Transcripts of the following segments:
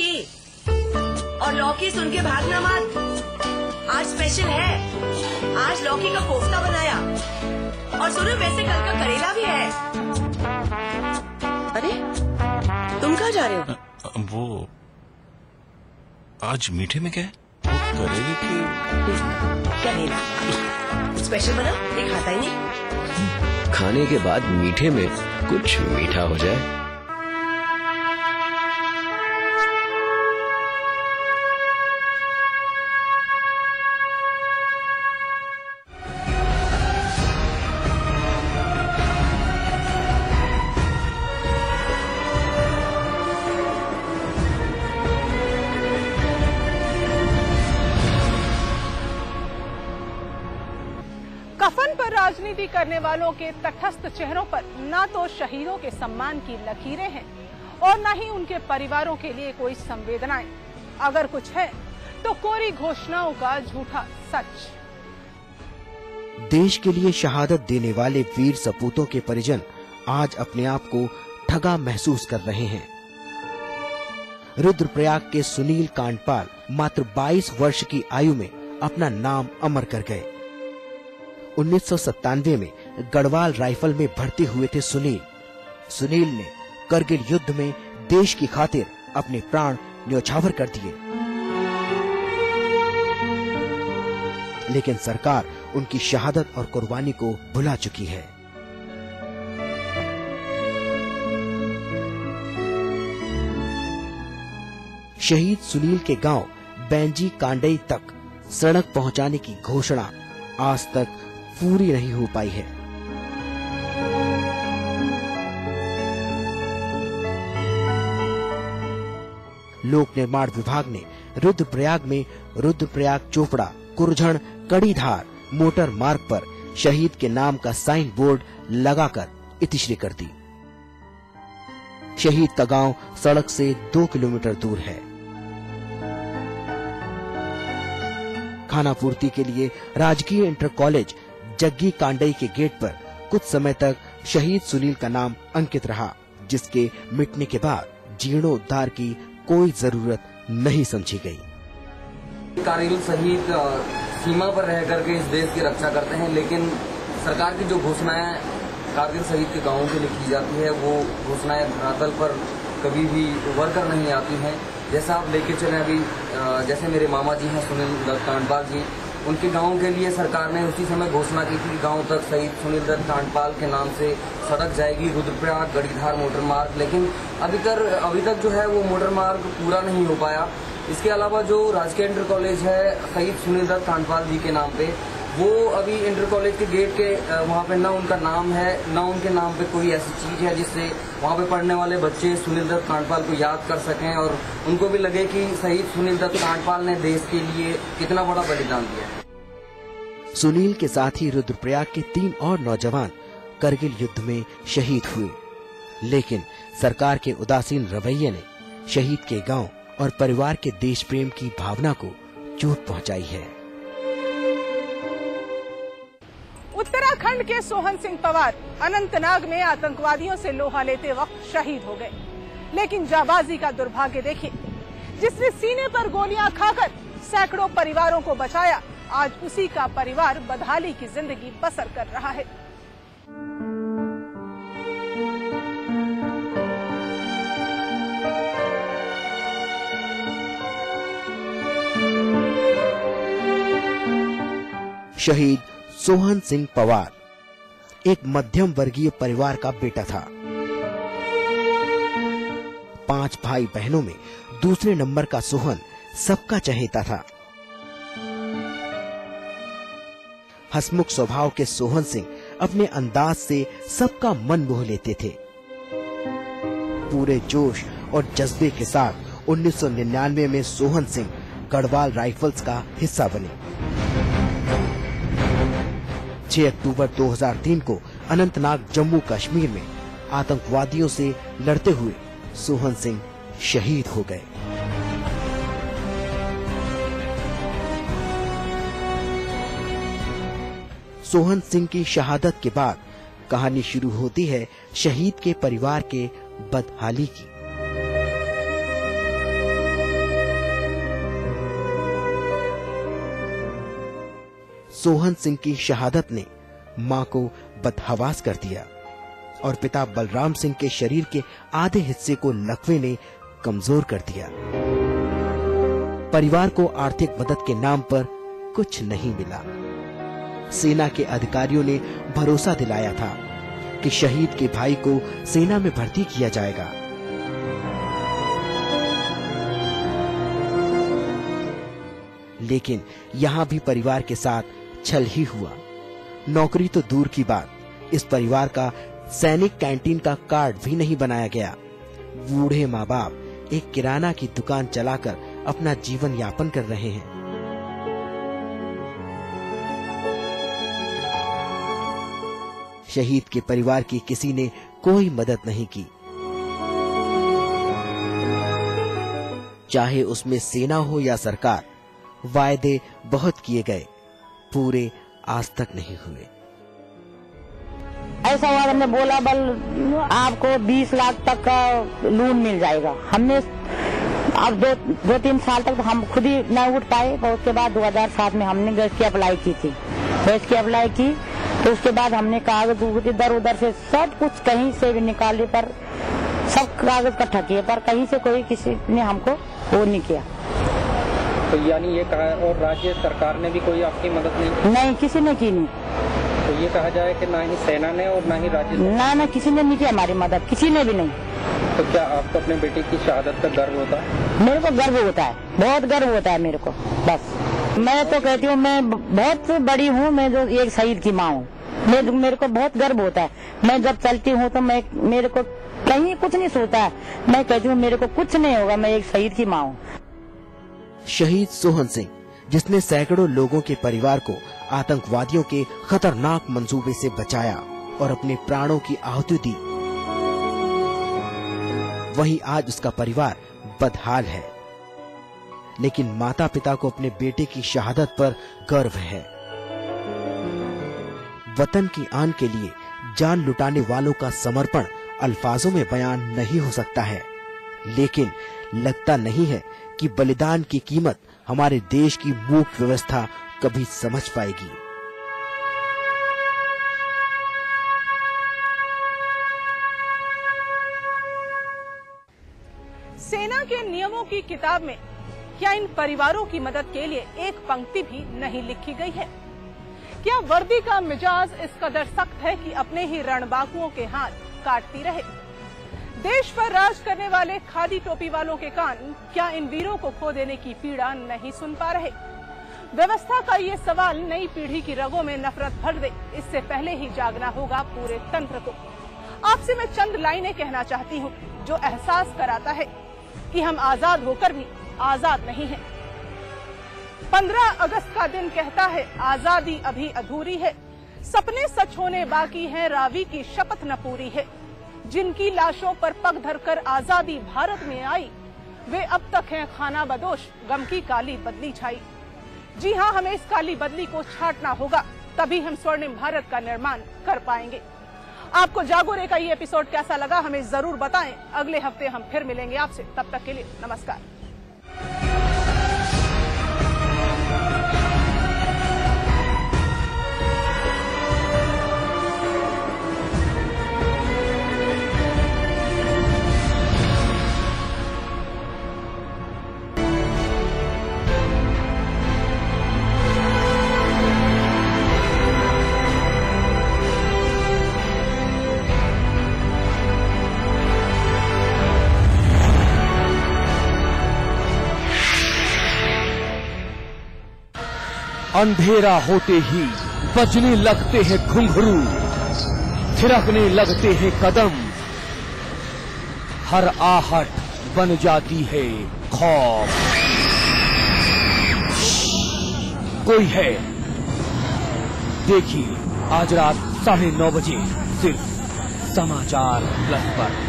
लौकी, और लौकी सुन के भागना मत। आज स्पेशल है, आज लौकी का कोफ्ता बनाया, और सुनो वैसे कल का करेला भी है। अरे तुम कहाँ जा रहे हो? वो आज मीठे में क्या है? करेले की करेला स्पेशल बना, ये खाता ही नहीं। खाने के बाद मीठे में कुछ मीठा हो जाए। कफन पर राजनीति करने वालों के तटस्थ चेहरों पर न तो शहीदों के सम्मान की लकीरें हैं और न ही उनके परिवारों के लिए कोई संवेदनाएं। अगर कुछ है तो कोरी घोषणाओं का झूठा सच। देश के लिए शहादत देने वाले वीर सपूतों के परिजन आज अपने आप को ठगा महसूस कर रहे हैं। रुद्रप्रयाग के सुनील कांडपाल मात्र 22 वर्ष की आयु में अपना नाम अमर कर गए। 1997 में गढ़वाल राइफल में भर्ती हुए थे सुनील ने करगिल युद्ध में देश की खातिर अपने प्राण न्यौछावर कर दिए, लेकिन सरकार उनकी शहादत और कुर्बानी को भुला चुकी है। शहीद सुनील के गांव बैंजी कांडई तक सड़क पहुंचाने की घोषणा आज तक पूरी नहीं हो पाई है। लोक निर्माण विभाग ने रुद्रप्रयाग में रुद्रप्रयाग चोपड़ा कुरझण कड़ीधार मोटर मार्ग पर शहीद के नाम का साइन बोर्ड लगाकर इतिश्री कर दी। शहीद का गांव सड़क से 2 किलोमीटर दूर है। खाना पूर्ति के लिए राजकीय इंटर कॉलेज जग्गी कांडई के गेट पर कुछ समय तक शहीद सुनील का नाम अंकित रहा, जिसके मिटने के बाद जीर्णोद्धार की कोई जरूरत नहीं समझी गई। कारगिल शहीद सीमा पर रह करके इस देश की रक्षा करते हैं, लेकिन सरकार की जो घोषणाएं कारगिल शहीद के गांवों के लिए की जाती है, वो घोषणाएं धरातल पर कभी भी उभर कर नहीं आती हैं। जैसा आप लेके चले अभी, जैसे मेरे मामा जी हैं सुनील दत्त कांडपाल जी, उनके गांव के लिए सरकार ने उसी समय घोषणा की थी कि गांव तक शहीद सुनील दत्त कांडपाल के नाम से सड़क जाएगी, रुद्रप्रयाग गढ़ीधार मोटर मार्ग, लेकिन अभी तक जो है वो मोटर मार्ग पूरा नहीं हो पाया। इसके अलावा जो राजकीय इंटर कॉलेज है शहीद सुनील दत्त कांडपाल जी के नाम पे, वो अभी इंटर कॉलेज के गेट के वहाँ पे ना उनका नाम है, ना उनके नाम पे कोई ऐसी चीज है जिससे वहाँ पे पढ़ने वाले बच्चे सुनील दत्त कांडपाल को याद कर सकें और उनको भी लगे कि शहीद सुनील दत्त कांडपाल ने देश के लिए कितना बड़ा बलिदान दिया। सुनील के साथ ही रुद्रप्रयाग के 3 और नौजवान करगिल युद्ध में शहीद हुए, लेकिन सरकार के उदासीन रवैये ने शहीद के गांव और परिवार के देश प्रेम की भावना को चोट पहुंचाई है। उत्तराखंड के सोहन सिंह पवार अनंतनाग में आतंकवादियों से लोहा लेते वक्त शहीद हो गए, लेकिन जाबाजी का दुर्भाग्य देखिए, जिसने सीने पर गोलियां खाकर सैकड़ों परिवारों को बचाया, आज उसी का परिवार बदहाली की जिंदगी बसर कर रहा है। शहीद सोहन सिंह पवार एक मध्यम वर्गीय परिवार का बेटा था। 5 भाई बहनों में दूसरे नंबर का सोहन सबका चहेता था। हंसमुख स्वभाव के सोहन सिंह अपने अंदाज से सबका मन मोह लेते थे। पूरे जोश और जज्बे के साथ 1999 में सोहन सिंह गढ़वाल राइफल्स का हिस्सा बने। 6 अक्टूबर 2003 को अनंतनाग जम्मू कश्मीर में आतंकवादियों से लड़ते हुए सोहन सिंह शहीद हो गए। सोहन सिंह की शहादत के बाद कहानी शुरू होती है शहीद के परिवार के बदहाली की। सोहन सिंह की शहादत ने मां को बदहवास कर दिया और पिता बलराम सिंह के शरीर के आधे हिस्से को लकवे ने कमजोर कर दिया। परिवार को आर्थिक मदद के नाम पर कुछ नहीं मिला। सेना के अधिकारियों ने भरोसा दिलाया था कि शहीद के भाई को सेना में भर्ती किया जाएगा। लेकिन यहाँ भी परिवार के साथ छल ही हुआ। नौकरी तो दूर की बात, इस परिवार का सैनिक कैंटीन का कार्ड भी नहीं बनाया गया। बूढ़े माँ बाप एक किराना की दुकान चलाकर अपना जीवन यापन कर रहे हैं। शहीद के परिवार की किसी ने कोई मदद नहीं की, चाहे उसमें सेना हो या सरकार। वायदे बहुत किए गए, पूरे आज तक नहीं हुए। ऐसा हुआ, हमने बोला बल आपको 20 लाख तक का लोन मिल जाएगा। हमने अब दो तीन साल तक तो हम खुद ही न उठ पाए। और उसके बाद 2007 में हमने गैस की अप्लाई की थी। गैस की अप्लाई की तो उसके बाद हमने कागज इधर उधर से सब कुछ कहीं से भी निकाले, पर सब कागज इकट्ठा किए, पर कहीं से कोई किसी ने हमको वो नहीं किया। तो यानी ये कहा, और राज्य सरकार ने भी कोई आपकी मदद नहीं? नहीं, किसी ने की नहीं। तो ये कहा जाए कि ना ही सेना ने और ना ही राज्य ना किसी ने नहीं की हमारी मदद, किसी ने भी नहीं। तो क्या आपको अपने बेटे की शहादत पर गर्व होता है? मेरे को गर्व होता है, बहुत गर्व होता है मेरे को। बस मैं तो कहती हूँ मैं बहुत बड़ी हूँ, मैं जो एक शहीद की माँ हूँ। मेरे को बहुत गर्व होता है। मैं जब चलती हूँ तो मेरे को कहीं कुछ नहीं सोचता है। मैं कहती हूँ मेरे को कुछ नहीं होगा, मैं एक शहीद की माँ हूँ। शहीद सोहन सिंह, जिसने सैकड़ों लोगों के परिवार को आतंकवादियों के खतरनाक मंसूबे से बचाया और अपने प्राणों की आहुति दी, वहीं आज उसका परिवार बदहाल है। लेकिन माता पिता को अपने बेटे की शहादत पर गर्व है। वतन की आन के लिए जान लुटाने वालों का समर्पण अल्फाजों में बयान नहीं हो सकता है, लेकिन लगता नहीं है कि बलिदान की कीमत हमारे देश की मूक व्यवस्था कभी समझ पाएगी। सेना के नियमों की किताब में क्या इन परिवारों की मदद के लिए एक पंक्ति भी नहीं लिखी गई है? क्या वर्दी का मिजाज इस कदर सख्त है कि अपने ही रणबाकुओं के हाथ काटती रहे? देश पर राज करने वाले खादी टोपी वालों के कान क्या इन वीरों को खो देने की पीड़ा नहीं सुन पा रहे? व्यवस्था का ये सवाल नई पीढ़ी की रगों में नफरत भर दे, इससे पहले ही जागना होगा पूरे तंत्र को। आपसे मैं चंद लाइनें कहना चाहती हूँ जो एहसास कराता है कि हम आजाद होकर भी आजाद नहीं हैं। 15 अगस्त का दिन कहता है आजादी अभी अधूरी है, सपने सच होने बाकी हैं, रावी की शपथ न पूरी है। जिनकी लाशों पर पग धरकर आजादी भारत में आई, वे अब तक हैं खाना बदोश, गम की काली बदली छाई। जी हाँ, हमें इस काली बदली को छांटना होगा, तभी हम स्वर्णिम भारत का निर्माण कर पाएंगे। आपको जागोरे का ये एपिसोड कैसा लगा हमें जरूर बताएं। अगले हफ्ते हम फिर मिलेंगे आपसे, तब तक के लिए नमस्कार। अंधेरा होते ही बजने लगते हैं घुंघरू, थिरकने लगते हैं कदम, हर आहट बन जाती है खौफ। कोई है, देखिए आज रात 9:30 बजे सिर्फ समाचार प्लस पर।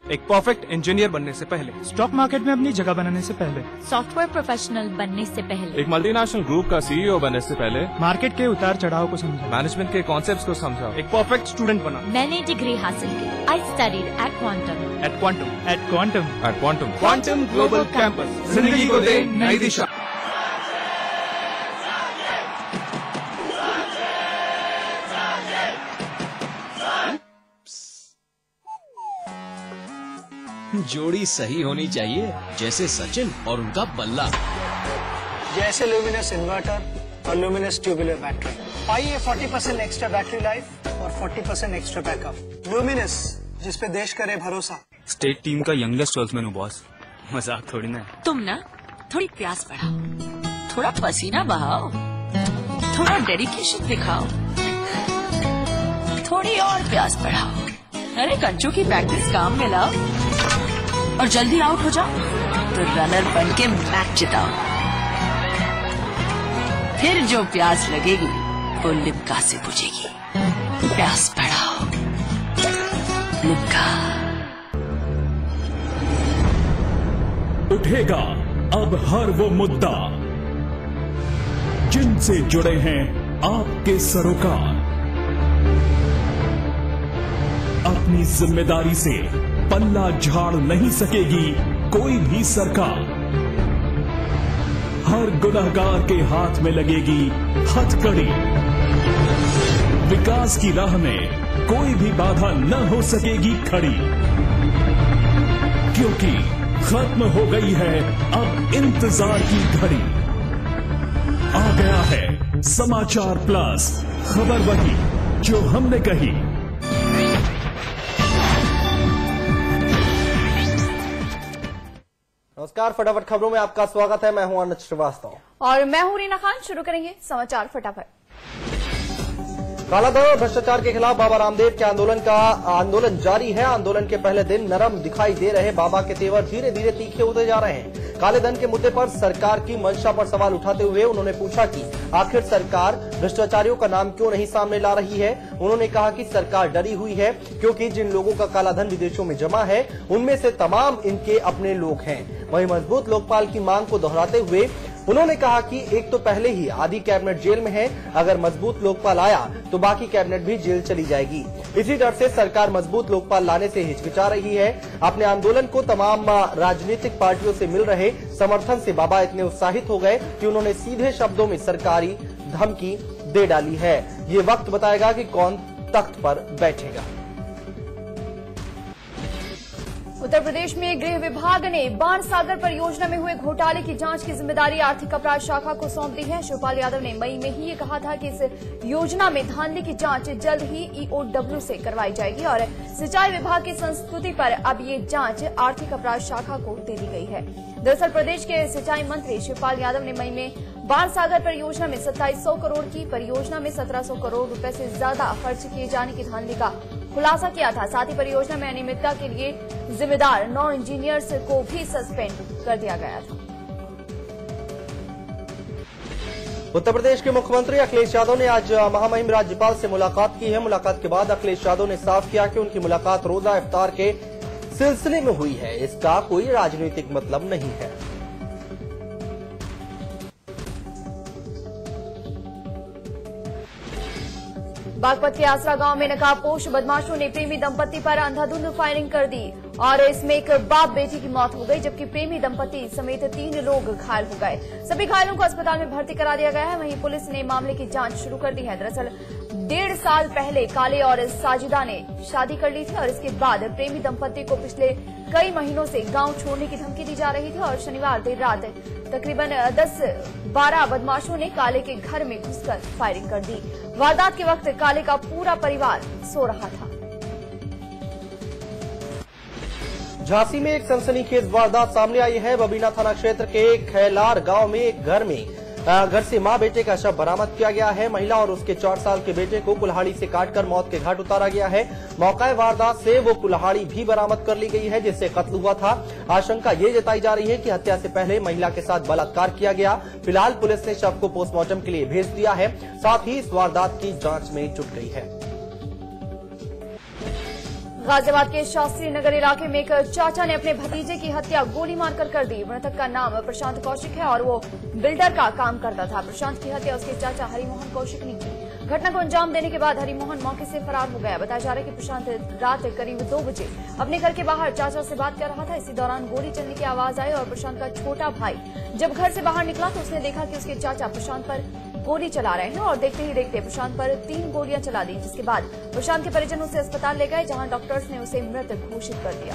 एक परफेक्ट इंजीनियर बनने से पहले, स्टॉक मार्केट में अपनी जगह बनाने से पहले, सॉफ्टवेयर प्रोफेशनल बनने से पहले, एक मल्टीनेशनल ग्रुप का सीईओ बनने से पहले, मार्केट के उतार चढ़ाव को समझा, मैनेजमेंट के कॉन्सेप्ट्स को समझा, एक परफेक्ट स्टूडेंट बना। मैंने डिग्री हासिल की। I studied at quantum. At quantum. At quantum. At quantum. Quantum global campus जिंदगी को दे नई दिशा। जोड़ी सही होनी चाहिए, जैसे सचिन और उनका बल्ला। जैसे ल्यूमिनस इन्वर्टर और ल्यूमिनस ट्यूबुलर बैटरी। पाइए 40% एक्स्ट्रा बैटरी लाइफ और 40% एक्स्ट्रा बैकअप। ल्यूमिनस, जिस पे देश करे भरोसा। स्टेट टीम का यंगेस्ट सेल्समैन हूँ बॉस, मजाक थोड़ी ना। तुम ना थोड़ी प्यास बढ़ाओ, थोड़ा पसीना बहाओ, थोड़ा डेडिकेशन दिखाओ, थोड़ी और प्यास बढ़ाओ। अरे कंचू की प्रैक्टिस काम में लाओ और जल्दी आउट हो जाओ तो रनर बन के मैच जिताओ। फिर जो प्यास लगेगी वो लिम्का से बुझेगी। प्यास बढ़ाओ, लिम्का। उठेगा अब हर वो मुद्दा जिनसे जुड़े हैं आपके सरोकार। अपनी जिम्मेदारी से पल्ला झाड़ नहीं सकेगी कोई भी सरकार। हर गुनहगार के हाथ में लगेगी हथकड़ी। विकास की राह में कोई भी बाधा न हो सकेगी खड़ी, क्योंकि खत्म हो गई है अब इंतजार की घड़ी। आ गया है समाचार प्लस, खबर वही जो हमने कही। नमस्कार, फटाफट खबरों में आपका स्वागत है। मैं हूं अनंत श्रीवास्तव और मैं हूं रीना खान। शुरू करेंगे समाचार फटाफट। कालाधन और भ्रष्टाचार के खिलाफ बाबा रामदेव के आंदोलन जारी है। आंदोलन के पहले दिन नरम दिखाई दे रहे बाबा के तेवर धीरे धीरे तीखे होते जा रहे हैं। काले धन के मुद्दे पर सरकार की मंशा पर सवाल उठाते हुए उन्होंने पूछा कि आखिर सरकार भ्रष्टाचारियों का नाम क्यों नहीं सामने ला रही है। उन्होंने कहा कि सरकार डरी हुई है क्योंकि जिन लोगों का काला धन विदेशों में जमा है उनमें से तमाम इनके अपने लोग हैं। वहीं मजबूत लोकपाल की मांग को दोहराते हुए उन्होंने कहा कि एक तो पहले ही आधी कैबिनेट जेल में है, अगर मजबूत लोकपाल आया तो बाकी कैबिनेट भी जेल चली जाएगी। इसी डर से सरकार मजबूत लोकपाल लाने से हिचकिचा रही है। अपने आंदोलन को तमाम राजनीतिक पार्टियों से मिल रहे समर्थन से बाबा इतने उत्साहित हो गए कि उन्होंने सीधे शब्दों में सरकारी धमकी दे डाली है। ये वक्त बताएगा कि कौन तख्त पर बैठेगा। उत्तर प्रदेश में गृह विभाग ने बाणसागर परियोजना में हुए घोटाले की जांच की जिम्मेदारी आर्थिक अपराध शाखा को सौंप दी है। शिवपाल यादव ने मई में ही ये कहा था कि इस योजना में धांधली की जांच जल्द ही ईओडब्ल्यू से करवाई जाएगी और सिंचाई विभाग की संस्तुति पर अब ये जांच आर्थिक अपराध शाखा को दे दी गई है। दरअसल प्रदेश के सिंचाई मंत्री शिवपाल यादव ने मई में बाणसागर परियोजना में 2700 करोड़ की परियोजना में 1700 करोड़ रुपए से ज्यादा खर्च किए जाने की धांधली का खुलासा किया था। साथ ही परियोजना में अनियमितता के लिए जिम्मेदार 9 इंजीनियर्स को भी सस्पेंड कर दिया गया था। उत्तर प्रदेश के मुख्यमंत्री अखिलेश यादव ने आज महामहिम राज्यपाल से मुलाकात की है। मुलाकात के बाद अखिलेश यादव ने साफ किया कि उनकी मुलाकात रोजा इफ्तार के सिलसिले में हुई है, इसका कोई राजनीतिक मतलब नहीं है। बागपत के आसरा गांव में नकाबपोश बदमाशों ने प्रेमी दंपति पर अंधाधुंध फायरिंग कर दी और इसमें एक बाप बेटी की मौत हो गई, जबकि प्रेमी दंपति समेत 3 लोग घायल हो गए। सभी घायलों को अस्पताल में भर्ती करा दिया गया है। वहीं पुलिस ने मामले की जांच शुरू कर दी है। दरअसल 1.5 साल पहले काले और साजिदा ने शादी कर ली थी और इसके बाद प्रेमी दंपति को पिछले कई महीनों से गांव छोड़ने की धमकी दी जा रही थी और शनिवार देर रात तकरीबन 10-12 बदमाशों ने काले के घर में घुसकर फायरिंग कर दी। वारदात के वक्त काले का पूरा परिवार सो रहा था। झांसी में एक सनसनीखेज वारदात सामने आई है। बबीना थाना क्षेत्र के खैलार गांव में एक घर से मां बेटे का शव बरामद किया गया है। महिला और उसके 4 साल के बेटे को कुल्हाड़ी से काटकर मौत के घाट उतारा गया है। मौका वारदात से वो कुल्हाड़ी भी बरामद कर ली गई है जिससे कत्ल हुआ था। आशंका ये जताई जा रही है कि हत्या से पहले महिला के साथ बलात्कार किया गया। फिलहाल पुलिस ने शव को पोस्टमार्टम के लिए भेज दिया है, साथ ही इस वारदात की जांच में जुट गई है। गाजियाबाद के शास्त्री नगर इलाके में एक चाचा ने अपने भतीजे की हत्या गोली मारकर कर दी। मृतक का नाम प्रशांत कौशिक है और वो बिल्डर का काम करता था। प्रशांत की हत्या उसके चाचा हरिमोहन कौशिक ने की। घटना को अंजाम देने के बाद हरिमोहन मौके से फरार हो गया। बताया जा रहा है कि प्रशांत रात करीब 2 बजे अपने घर के बाहर चाचा से बात कर रहा था। इसी दौरान गोली चलने की आवाज आई और प्रशांत का छोटा भाई जब घर से बाहर निकला तो उसने देखा कि उसके चाचा प्रशांत पर गोली चला रहे हैं और देखते ही देखते प्रशांत पर 3 गोलियां चला दी, जिसके बाद प्रशांत के परिजन उसे अस्पताल ले गए जहां डॉक्टर्स ने उसे मृत घोषित कर दिया।